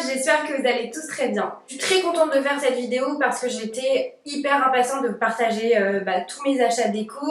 j'espère que vous allez tous très bien. Je suis très contente de faire cette vidéo parce que j'étais hyper impatiente de vous partager tous mes achats déco.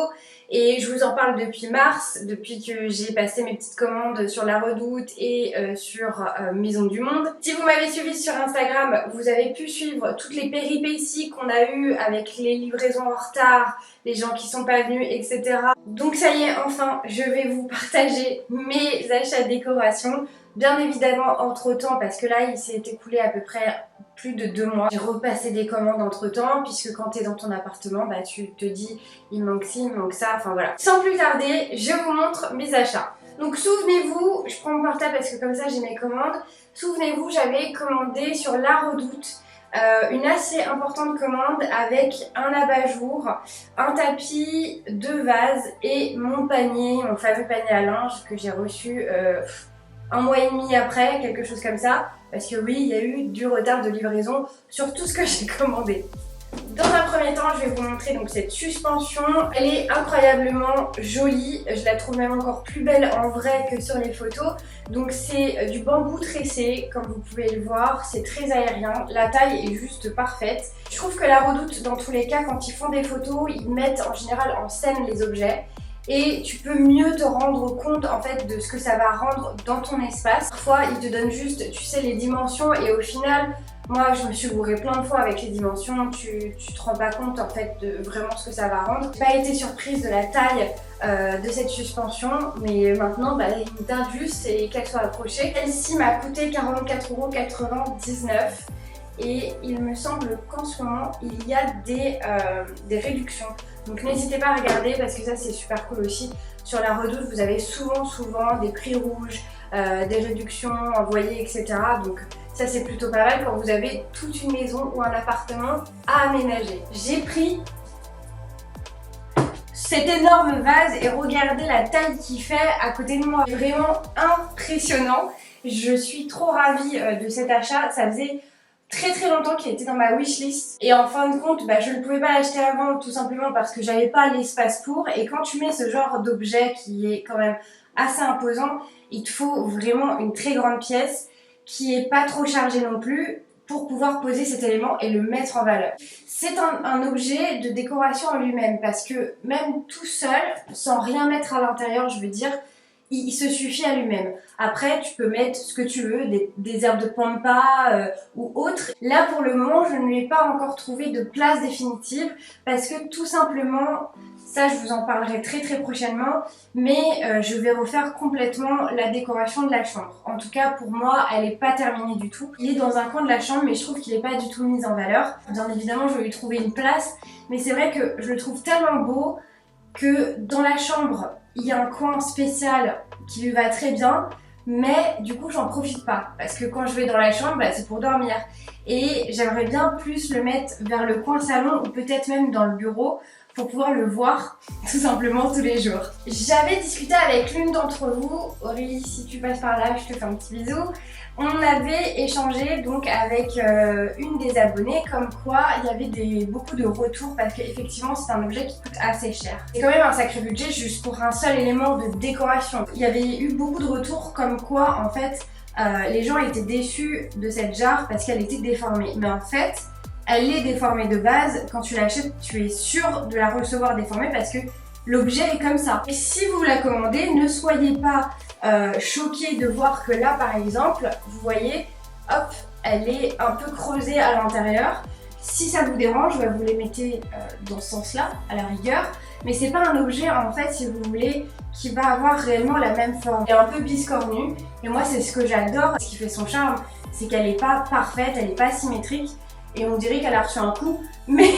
Et je vous en parle depuis mars, depuis que j'ai passé mes petites commandes sur La Redoute et sur Maison du Monde. Si vous m'avez suivi sur Instagram, vous avez pu suivre toutes les péripéties qu'on a eues avec les livraisons en retard, les gens qui sont pas venus, etc. Donc ça y est, enfin, je vais vous partager mes achats de décoration. Bien évidemment, entre-temps, parce que là, il s'est écoulé à peu près plus de 2 mois. J'ai repassé des commandes entre-temps, puisque quand tu es dans ton appartement, tu te dis il manque ci, il manque ça, enfin voilà. Sans plus tarder, je vous montre mes achats. Donc souvenez-vous, je prends mon portable parce que comme ça j'ai mes commandes. Souvenez-vous, j'avais commandé sur La Redoute une assez importante commande avec un abat-jour, un tapis, 2 vases et mon panier, mon fameux panier à linge que j'ai reçu 1 mois et demi après, quelque chose comme ça. Parce que oui, il y a eu du retard de livraison sur tout ce que j'ai commandé. Dans un premier temps, je vais vous montrer donc cette suspension. Elle est incroyablement jolie. Je la trouve même encore plus belle en vrai que sur les photos. Donc c'est du bambou tressé, comme vous pouvez le voir. C'est très aérien. La taille est juste parfaite. Je trouve que La Redoute, dans tous les cas, quand ils font des photos, ils mettent en général en scène les objets. Et tu peux mieux te rendre compte en fait de ce que ça va rendre dans ton espace. Parfois ils te donnent juste, tu sais, les dimensions et au final, moi je me suis gourée plein de fois avec les dimensions, tu te rends pas compte en fait de vraiment ce que ça va rendre. J'ai pas été surprise de la taille de cette suspension, mais maintenant il me tarde juste et qu'elle soit accrochée. Celle-ci m'a coûté 44,99 € et il me semble qu'en ce moment il y a des réductions. Donc n'hésitez pas à regarder parce que ça c'est super cool aussi. Sur La Redoute vous avez souvent des prix rouges, des réductions envoyées, etc. Donc ça c'est plutôt pas mal quand vous avez toute une maison ou un appartement à aménager. J'ai pris cet énorme vase et regardez la taille qu'il fait à côté de moi. Vraiment impressionnant. Je suis trop ravie de cet achat. Ça faisait très longtemps qu'il était dans ma wishlist et en fin de compte je ne pouvais pas l'acheter avant tout simplement parce que j'avais pas l'espace pour, et quand tu mets ce genre d'objet qui est quand même assez imposant, il te faut vraiment une très grande pièce qui est pas trop chargée non plus pour pouvoir poser cet élément et le mettre en valeur. C'est un objet de décoration en lui-même parce que même tout seul, sans rien mettre à l'intérieur, je veux dire, il se suffit à lui-même. Après, tu peux mettre ce que tu veux, des herbes de pampa ou autres. Là, pour le moment, je ne lui ai pas encore trouvé de place définitive parce que tout simplement, ça je vous en parlerai très prochainement, mais je vais refaire complètement la décoration de la chambre. En tout cas, pour moi, elle n'est pas terminée du tout. Il est dans un coin de la chambre, mais je trouve qu'il n'est pas du tout mis en valeur. Bien évidemment, je vais lui trouver une place, mais c'est vrai que je le trouve tellement beau que dans la chambre, il y a un coin spécial qui lui va très bien, mais du coup j'en profite pas parce que quand je vais dans la chambre c'est pour dormir et j'aimerais bien plus le mettre vers le coin salon ou peut-être même dans le bureau pour pouvoir le voir tout simplement tous les jours. J'avais discuté avec l'une d'entre vous, Aurélie, si tu passes par là, je te fais un petit bisou. On avait échangé donc avec une des abonnées comme quoi il y avait beaucoup de retours parce qu'effectivement c'est un objet qui coûte assez cher. C'est quand même un sacré budget juste pour un seul élément de décoration. Il y avait eu beaucoup de retours comme quoi en fait les gens étaient déçus de cette jarre parce qu'elle était déformée. Mais en fait, elle est déformée de base. Quand tu l'achètes, tu es sûr de la recevoir déformée parce que l'objet est comme ça. Et si vous la commandez, ne soyez pas choqués de voir que là par exemple, vous voyez, hop, elle est un peu creusée à l'intérieur. Si ça vous dérange, vous les mettez dans ce sens-là, à la rigueur. Mais c'est pas un objet en fait, si vous voulez, qui va avoir réellement la même forme. Elle est un peu biscornue. Et moi c'est ce que j'adore. Ce qui fait son charme, c'est qu'elle n'est pas parfaite, elle n'est pas symétrique. Et on dirait qu'elle a reçu un coup, mais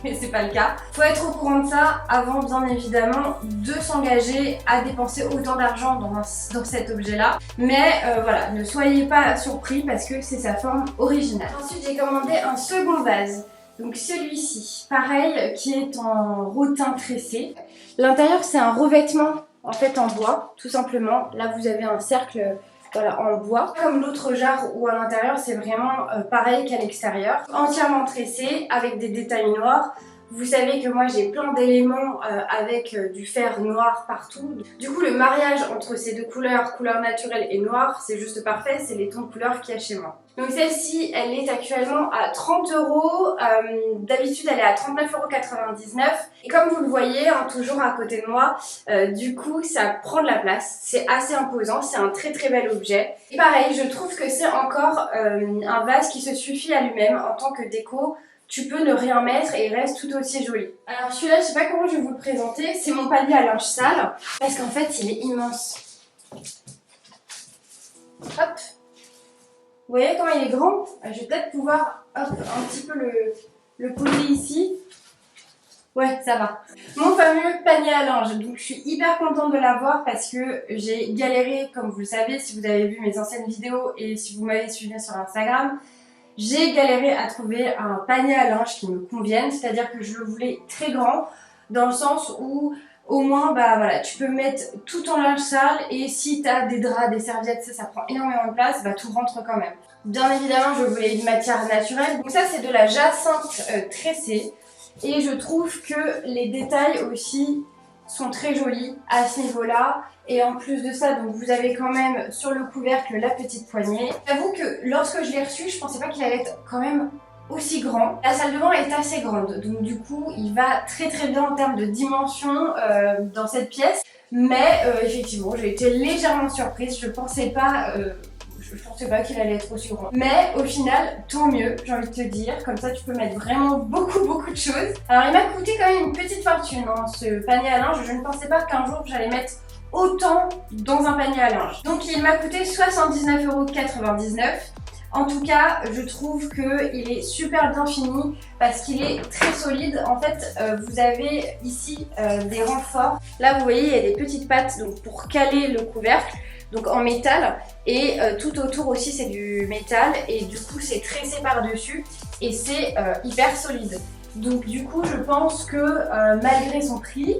c'est pas le cas. Faut être au courant de ça avant bien évidemment de s'engager à dépenser autant d'argent dans cet objet-là. Mais voilà, ne soyez pas surpris parce que c'est sa forme originale. Ensuite, j'ai commandé un second vase. Donc celui-ci, pareil, qui est en rotin tressé. L'intérieur, c'est un revêtement en fait en bois, tout simplement. Là, vous avez un cercle en bois. Comme l'autre jarre où à l'intérieur, c'est vraiment pareil qu'à l'extérieur. Entièrement tressé avec des détails noirs. Vous savez que moi j'ai plein d'éléments avec du fer noir partout. Du coup le mariage entre ces deux couleurs, couleur naturelle et noir, c'est juste parfait, c'est les tons de couleur qu'il y a chez moi. Donc celle-ci, elle est actuellement à 30 €, d'habitude elle est à 39,99 €. Et comme vous le voyez, hein, toujours à côté de moi, du coup ça prend de la place, c'est assez imposant, c'est un très très bel objet. Et pareil, je trouve que c'est encore un vase qui se suffit à lui-même en tant que déco. Tu peux ne rien mettre et il reste tout aussi joli. Alors celui-là, je sais pas comment je vais vous le présenter, c'est mon panier à linge sale, parce qu'en fait il est immense. Hop! Vous voyez comment il est grand? Je vais peut-être pouvoir hop, un petit peu le poser ici. Ouais, ça va. Mon fameux panier à linge. Donc je suis hyper contente de l'avoir parce que j'ai galéré, comme vous le savez, si vous avez vu mes anciennes vidéos et si vous m'avez suivi sur Instagram, j'ai galéré à trouver un panier à linge qui me convienne, c'est-à-dire que je le voulais très grand, dans le sens où au moins bah voilà, tu peux mettre tout ton linge sale et si tu as des draps, des serviettes, ça prend énormément de place, bah tout rentre quand même. Bien évidemment, je voulais une matière naturelle, donc ça c'est de la jacinthe tressée et je trouve que les détails aussi sont très jolis à ce niveau-là. Et en plus de ça, donc vous avez quand même sur le couvercle la petite poignée. J'avoue que lorsque je l'ai reçu, je pensais pas qu'il allait être quand même aussi grand. La salle de bain est assez grande, donc du coup il va très très bien en termes de dimension dans cette pièce. Mais effectivement, j'ai été légèrement surprise, je pensais pas qu'il allait être aussi grand. Mais au final, tant mieux, j'ai envie de te dire. Comme ça, tu peux mettre vraiment beaucoup de choses. Alors il m'a coûté quand même une petite fortune, hein, ce panier à linge. Je ne pensais pas qu'un jour j'allais mettre autant dans un panier à linge. Donc il m'a coûté 79,99 €. En tout cas, je trouve qu'il est super bien fini parce qu'il est très solide. En fait, vous avez ici des renforts. Là, vous voyez, il y a des petites pattes donc, pour caler le couvercle, donc en métal. Et tout autour aussi, c'est du métal. Et du coup, c'est tressé par-dessus et c'est hyper solide. Donc du coup, je pense que malgré son prix,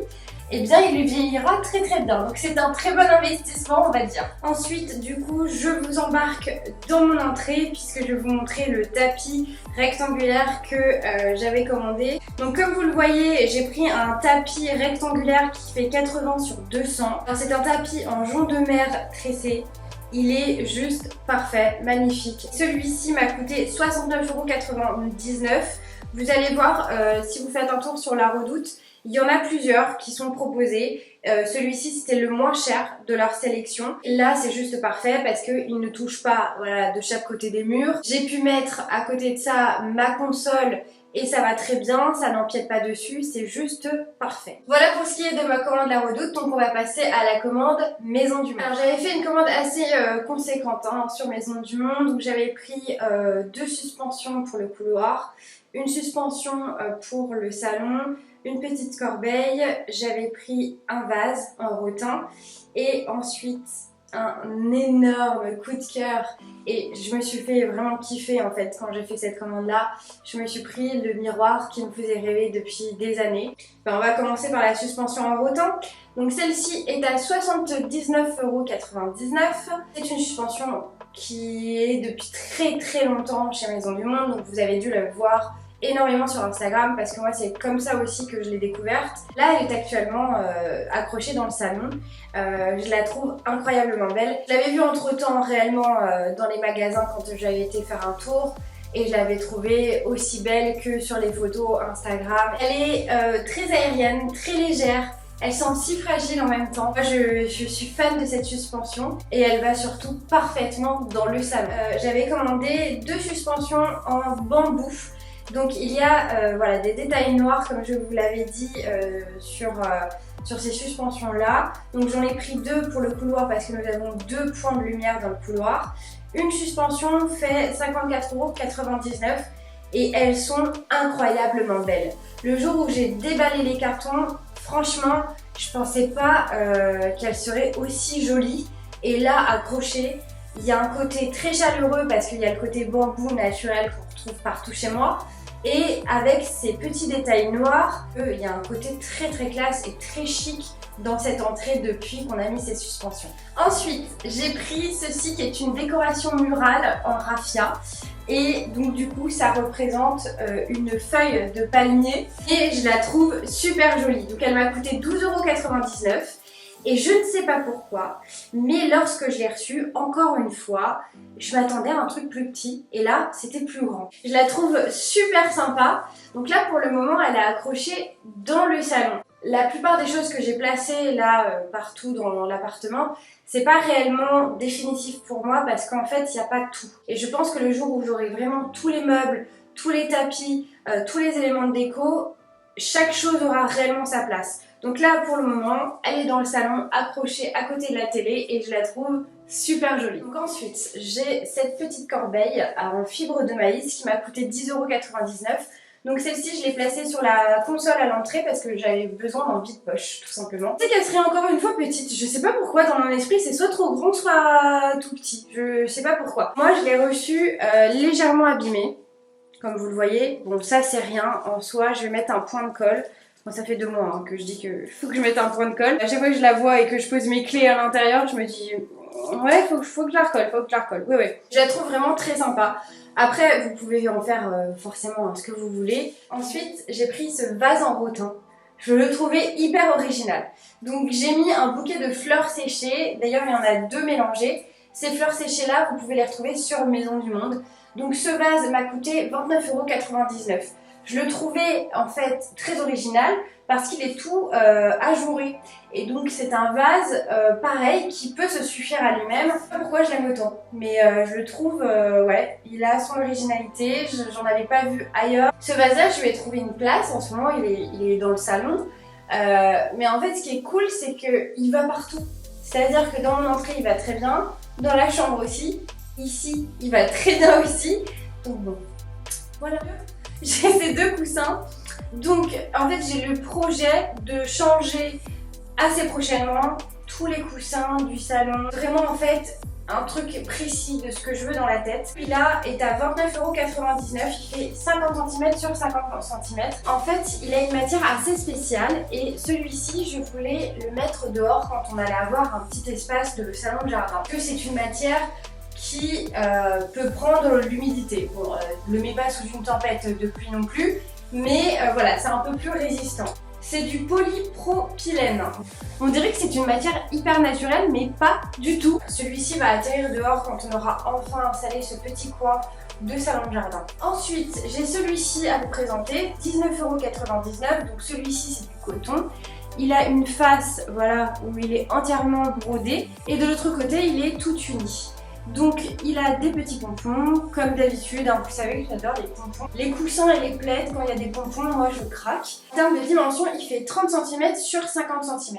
eh bien il lui vieillira très très bien. Donc c'est un très bon investissement, on va dire. Ensuite, du coup, je vous embarque dans mon entrée puisque je vais vous montrer le tapis rectangulaire que j'avais commandé. Donc comme vous le voyez, j'ai pris un tapis rectangulaire qui fait 80 sur 200. Alors c'est un tapis en jonc de mer tressé. Il est juste parfait, magnifique. Celui-ci m'a coûté 69,99 €. Vous allez voir, si vous faites un tour sur la Redoute, il y en a plusieurs qui sont proposés. Celui-ci c'était le moins cher de leur sélection. Là c'est juste parfait parce qu'il ne touche pas voilà, de chaque côté des murs. J'ai pu mettre à côté de ça ma console et ça va très bien, ça n'empiète pas dessus, c'est juste parfait. Voilà pour ce qui est de ma commande La Redoute, donc on va passer à la commande Maison du Monde. Alors j'avais fait une commande assez conséquente hein, sur Maison du Monde, donc j'avais pris 2 suspensions pour le couloir, une suspension pour le salon, une petite corbeille, j'avais pris un vase en rotin et ensuite un énorme coup de cœur et je me suis fait vraiment kiffer en fait quand j'ai fait cette commande là. Je me suis pris le miroir qui me faisait rêver depuis des années. On va commencer par la suspension en rotin. Donc celle-ci est à 79,99 €. C'est une suspension qui est depuis très très longtemps chez Maison du Monde, donc vous avez dû la voir énormément sur Instagram parce que moi c'est comme ça aussi que je l'ai découverte. Là elle est actuellement accrochée dans le salon. Je la trouve incroyablement belle. Je l'avais vue entre temps réellement dans les magasins quand j'avais été faire un tour et je l'avais trouvée aussi belle que sur les photos Instagram. Elle est très aérienne, très légère. Elle semble si fragile en même temps. Moi je suis fan de cette suspension et elle va surtout parfaitement dans le salon. J'avais commandé 2 suspensions en bambou. Donc il y a voilà, des détails noirs comme je vous l'avais dit sur ces suspensions là. Donc j'en ai pris 2 pour le couloir parce que nous avons 2 points de lumière dans le couloir. Une suspension fait 54,99 € et elles sont incroyablement belles. Le jour où j'ai déballé les cartons, franchement je pensais pas qu'elles seraient aussi jolies. Et là accrochées, il y a un côté très chaleureux parce qu'il y a le côté bambou naturel qu'on retrouve partout chez moi. Et avec ces petits détails noirs, il y a un côté très très classe et très chic dans cette entrée depuis qu'on a mis ces suspensions. Ensuite, j'ai pris ceci qui est une décoration murale en raffia. Et donc du coup ça représente une feuille de palmier et je la trouve super jolie. Donc elle m'a coûté 12,99 €. Et je ne sais pas pourquoi, mais lorsque je l'ai reçue, encore une fois, je m'attendais à un truc plus petit et là c'était plus grand. Je la trouve super sympa. Donc là pour le moment elle est accrochée dans le salon. La plupart des choses que j'ai placées là partout dans l'appartement, c'est pas réellement définitif pour moi parce qu'en fait il n'y a pas tout. Et je pense que le jour où j'aurai vraiment tous les meubles, tous les tapis, tous les éléments de déco, chaque chose aura réellement sa place. Donc là pour le moment elle est dans le salon accrochée à côté de la télé et je la trouve super jolie. Donc ensuite j'ai cette petite corbeille en fibre de maïs qui m'a coûté 10,99 €. Donc celle-ci je l'ai placée sur la console à l'entrée parce que j'avais besoin d'un vide-poche tout simplement. C'est qu'elle serait encore une fois petite, je sais pas pourquoi dans mon esprit c'est soit trop grand soit tout petit, je sais pas pourquoi. Moi je l'ai reçue légèrement abîmée, comme vous le voyez. Bon ça c'est rien en soi, je vais mettre un point de colle. Bon, ça fait 2 mois hein, que je dis que faut que je mette un point de colle. À chaque fois que je la vois et que je pose mes clés à l'intérieur, je me dis ouais faut que je la recolle, faut que je la recolle. Oui. Je la trouve vraiment très sympa. Après vous pouvez en faire forcément ce que vous voulez. Ensuite j'ai pris ce vase en rotin. Je le trouvais hyper original. Donc j'ai mis un bouquet de fleurs séchées. D'ailleurs il y en a 2 mélangées. Ces fleurs séchées là vous pouvez les retrouver sur Maison du Monde. Donc ce vase m'a coûté 29,99 €. Je le trouvais en fait très original parce qu'il est tout ajouré. Et donc c'est un vase pareil qui peut se suffire à lui-même. Je sais pas pourquoi je l'aime autant, mais je le trouve, ouais, il a son originalité, j'en avais pas vu ailleurs. Ce vase-là, je lui ai trouvé une place, en ce moment il est dans le salon. Mais en fait ce qui est cool c'est qu'il va partout. C'est-à-dire que dans mon entrée il va très bien, dans la chambre aussi, ici il va très bien aussi. Donc bon, voilà. J'ai ces 2 coussins, donc en fait j'ai le projet de changer assez prochainement tous les coussins du salon. Vraiment en fait un truc précis de ce que je veux dans la tête. Celui-là est à 29,99 €, il fait 50 cm sur 50 cm. En fait il a une matière assez spéciale et celui-ci je voulais le mettre dehors quand on allait avoir un petit espace de salon de jardin. Parce que c'est une matière qui peut prendre l'humidité. Bon, ne le mets pas sous une tempête de pluie non plus, mais voilà, c'est un peu plus résistant. C'est du polypropylène. On dirait que c'est une matière hyper naturelle, mais pas du tout. Celui-ci va atterrir dehors quand on aura enfin installé ce petit coin de salon de jardin. Ensuite, j'ai celui-ci à vous présenter, 19,99 €. Donc celui-ci, c'est du coton. Il a une face, voilà, où il est entièrement brodé, et de l'autre côté, il est tout uni. Donc il a des petits pompons, comme d'habitude, hein, vous savez que j'adore les pompons. Les coussins et les plaids, quand il y a des pompons, moi je craque. En termes de dimension, il fait 30 cm sur 50 cm.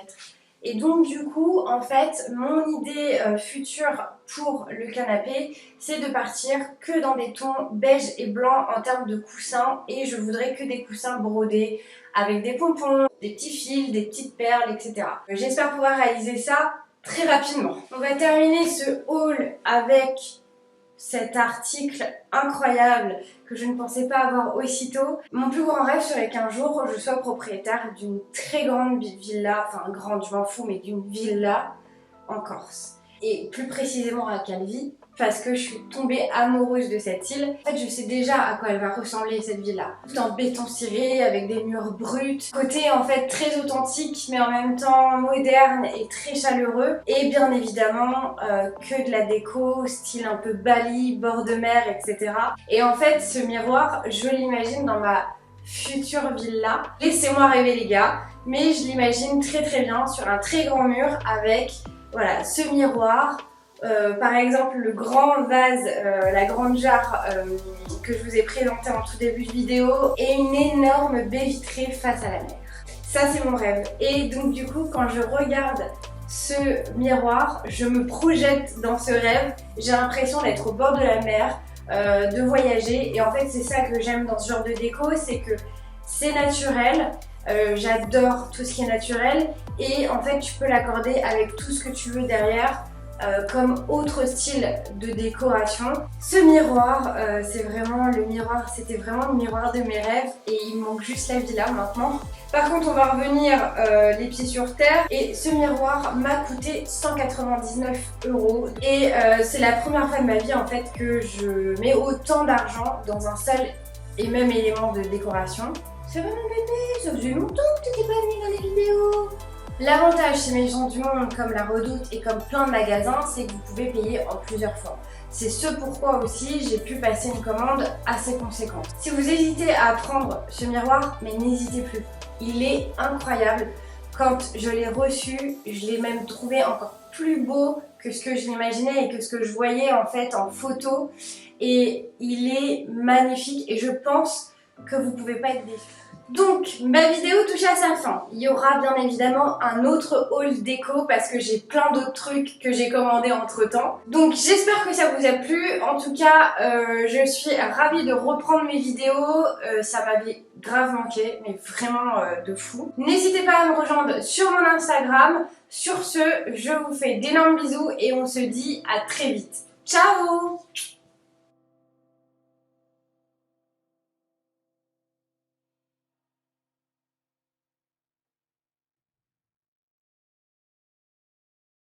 Et donc du coup, en fait, mon idée future pour le canapé, c'est de partir que dans des tons beige et blanc en termes de coussins. Et je voudrais que des coussins brodés, avec des pompons, des petits fils, des petites perles, etc. J'espère pouvoir réaliser ça très rapidement. On va terminer ce haul avec cet article incroyable que je ne pensais pas avoir aussitôt. Mon plus grand rêve serait qu'un jour je sois propriétaire d'une très grande villa, enfin grande je m'en fous, mais d'une villa en Corse. Et plus précisément à Calvi, parce que je suis tombée amoureuse de cette île. En fait, je sais déjà à quoi elle va ressembler cette villa. Tout en béton ciré, avec des murs bruts. Côté en fait très authentique, mais en même temps moderne et très chaleureux. Et bien évidemment, que de la déco, style un peu Bali, bord de mer, etc. Et en fait, ce miroir, je l'imagine dans ma future villa. Laissez-moi rêver les gars, mais je l'imagine très bien sur un très grand mur avec, voilà, ce miroir. Par exemple le grand vase, la grande jarre que je vous ai présenté en tout début de vidéo et une énorme baie vitrée face à la mer. Ça c'est mon rêve. Et donc du coup quand je regarde ce miroir, je me projette dans ce rêve. J'ai l'impression d'être au bord de la mer, de voyager, et en fait c'est ça que j'aime dans ce genre de déco, c'est que c'est naturel. J'adore tout ce qui est naturel et en fait tu peux l'accorder avec tout ce que tu veux derrière. comme autre style de décoration. Ce miroir, c'était vraiment le miroir de mes rêves et il me manque juste la villa maintenant. Par contre, on va revenir les pieds sur terre et ce miroir m'a coûté 199 € et c'est la première fois de ma vie en fait que je mets autant d'argent dans un seul et même élément de décoration. Ça va mon bébé, ça faisait longtemps que tu n'étais pas venu dans les vidéos. L'avantage chez Maisons du Monde comme la Redoute et comme plein de magasins, c'est que vous pouvez payer en plusieurs fois. C'est ce pourquoi aussi j'ai pu passer une commande assez conséquente. Si vous hésitez à prendre ce miroir, mais n'hésitez plus. Il est incroyable. Quand je l'ai reçu, je l'ai même trouvé encore plus beau que ce que je l'imaginais et que ce que je voyais en fait en photo. Et il est magnifique et je pense que vous pouvez pas être déçus. Donc, ma vidéo touche à sa fin. Il y aura bien évidemment un autre haul déco parce que j'ai plein d'autres trucs que j'ai commandés entre temps. Donc, j'espère que ça vous a plu. En tout cas, je suis ravie de reprendre mes vidéos. Ça m'avait grave manqué, mais vraiment de fou. N'hésitez pas à me rejoindre sur mon Instagram. Sur ce, je vous fais d'énormes bisous et on se dit à très vite. Ciao!